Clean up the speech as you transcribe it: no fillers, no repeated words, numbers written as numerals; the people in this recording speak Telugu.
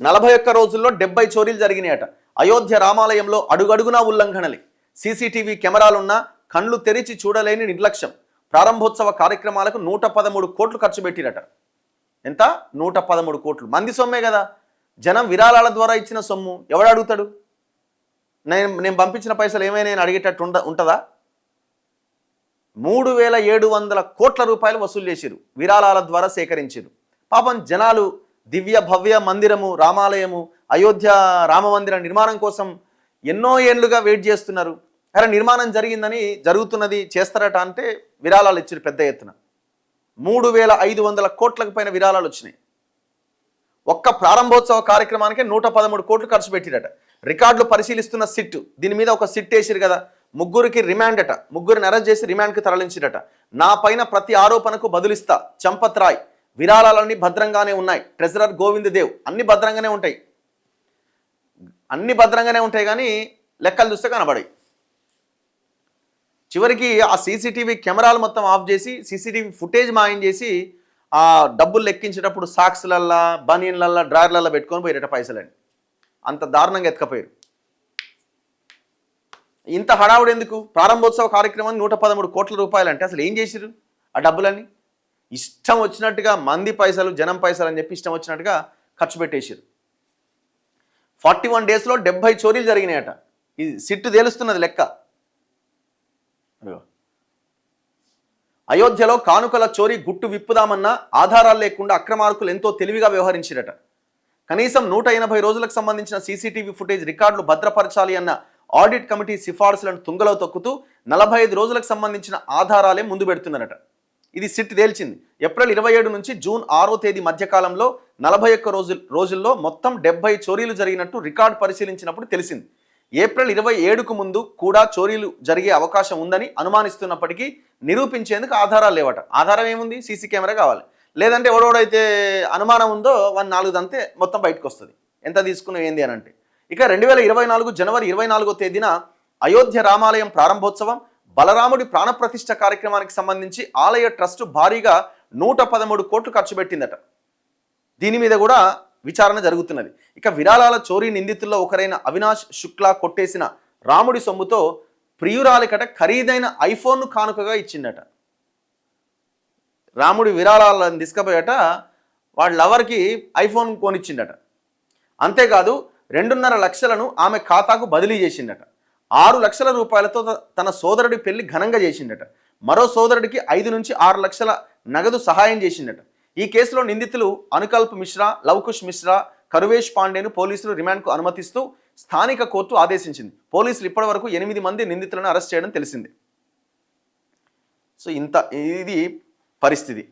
41 రోజుల్లో 70 చోరీలు జరిగినాయట. అయోధ్య రామాలయంలో అడుగడుగునా ఉల్లంఘనలే. సీసీటీవీ కెమెరాలున్నా కళ్ళు తెరిచి చూడలేని నిర్లక్ష్యం. ప్రారంభోత్సవ కార్యక్రమాలకు 113 కోట్లు ఖర్చు పెట్టిరట. ఎంత? 113 కోట్లు. మంది సొమ్మే కదా, జనం విరాళాల ద్వారా ఇచ్చిన సొమ్ము. ఎవడు అడుగుతాడు? నేను పంపించిన పైసలు ఏమైనా అడిగేటట్టు ఉంటుందా? 3700 కోట్ల రూపాయలు వసూలు చేసిరు, విరాళాల ద్వారా సేకరించారు. పాపం జనాలు దివ్య భవ్య మందిరము, రామాలయము, అయోధ్య రామ మందిర నిర్మాణం కోసం ఎన్నో ఏళ్లుగా వెయిట్ చేస్తున్నారు. అరే నిర్మాణం జరుగుతున్నది చేస్తారట అంటే విరాళాలు ఇచ్చారు పెద్ద ఎత్తున. 3500 కోట్లకు పైన విరాళాలు వచ్చినాయి. ఒక్క ప్రారంభోత్సవ కార్యక్రమానికి 113 కోట్లు ఖర్చు పెట్టిరట. రికార్డులు పరిశీలిస్తున్న సిట్, దీని మీద ఒక సిట్ వేసిరు కదా, ముగ్గురికి రిమాండ్ అట. ముగ్గురిని అరెస్ట్ చేసి రిమాండ్కి తరలించిరట. నా పైన ప్రతి ఆరోపణకు బదులిస్తా, చంపత్ రాయ్. విరాళాలన్నీ భద్రంగానే ఉన్నాయి. ట్రెజరర్ గోవింద్ దేవ్. అన్ని భద్రంగానే ఉంటాయి కానీ లెక్కలు చూస్తే కనబడాయి. చివరికి ఆ సీసీటీవీ కెమెరాలు మొత్తం ఆఫ్ చేసి, సీసీటీవీ ఫుటేజ్ మాయం చేసి, ఆ డబ్బులు లెక్కించేటప్పుడు సాక్స్లల్లా, బనీన్లల్లా, డ్రాయర్లల్లా పెట్టుకొని పోయారట పైసలని. అంత దారుణంగా ఎత్తుకపోయారు. ఇంత హడావుడు ఎందుకు? ప్రారంభోత్సవ కార్యక్రమానికి 113 కోట్ల రూపాయలు అంటే అసలు ఏం చేసిరు ఆ డబ్బులన్నీ? ఇష్టం వచ్చినట్టుగా మంది పైసలు, జనం పైసలు అని చెప్పి ఇష్టం వచ్చినట్టుగా ఖర్చు పెట్టేసారు. 41 డేస్లో 70 చోరీలు జరిగినాయట. ఇది సిట్టు తేలుస్తున్నది లెక్క. అయోధ్యలో కానుకల చోరీ గుట్టు విప్పుదామన్నా ఆధారాలు లేకుండా అక్రమార్కులు ఎంతో తెలివిగా వ్యవహరించారట. కనీసం 180 రోజులకు సంబంధించిన సీసీటీవీ ఫుటేజ్ రికార్డులు భద్రపరచాలి అన్న ఆడిట్ కమిటీ సిఫార్సులను తుంగలో తొక్కుతూ 45 రోజులకు సంబంధించిన ఆధారాలే ముందు పెడుతున్నారట. ఇది సిట్ తేల్చింది. ఏప్రిల్ 27 నుంచి జూన్ 6వ తేదీ మధ్యకాలంలో 41 రోజుల్లో మొత్తం 70 చోరీలు జరిగినట్టు రికార్డు పరిశీలించినప్పుడు తెలిసింది. ఏప్రిల్ 27కు ముందు కూడా చోరీలు జరిగే అవకాశం ఉందని అనుమానిస్తున్నప్పటికీ నిరూపించేందుకు ఆధారాలు లేవట. ఆధారం ఏముంది? సీసీ కెమెరా కావాలి. లేదంటే ఎవడోడైతే అనుమానం ఉందో 4 దంతే మొత్తం బయటకు వస్తుంది. ఎంత తీసుకున్నావు ఏంది అని అంటే. ఇక 2024 జనవరి 24వ తేదీన అయోధ్య రామాలయం ప్రారంభోత్సవం, బలరాముడి ప్రాణప్రతిష్ఠ కార్యక్రమానికి సంబంధించి ఆలయ ట్రస్టు భారీగా 113 కోట్లు ఖర్చు పెట్టిందట. దీని మీద కూడా విచారణ జరుగుతున్నది. ఇక విరాళాల చోరీ నిందితుల్లో ఒకరైన అవినాష్ శుక్లా కొట్టేసిన రాముడి సొమ్ముతో ప్రియురాలికట ఖరీదైన ఐఫోన్ను కానుకగా ఇచ్చిందట. రాముడి విరాళాలను తీసుకుపోయట వాళ్ళ లవర్కి ఐఫోన్ కొనిచ్చిందట. అంతేకాదు 2.5 లక్షలను ఆమె ఖాతాకు బదిలీ చేసిందట. 6 లక్షల రూపాయలతో తన సోదరుడి పెళ్లి ఘనంగా చేసిందట. మరో సోదరుడికి 5 నుంచి 6 లక్షల నగదు సహాయం చేసిందట. ఈ కేసులో నిందితులు అనుకల్ప్ మిశ్రా, లవకుష్ మిశ్రా, కరువేష్ పాండేను పోలీసులు రిమాండ్కు అనుమతిస్తూ స్థానిక కోర్టు ఆదేశించింది. పోలీసులు ఇప్పటివరకు 8 మంది నిందితులను అరెస్ట్ చేయడం తెలిసింది. సో ఇది పరిస్థితి.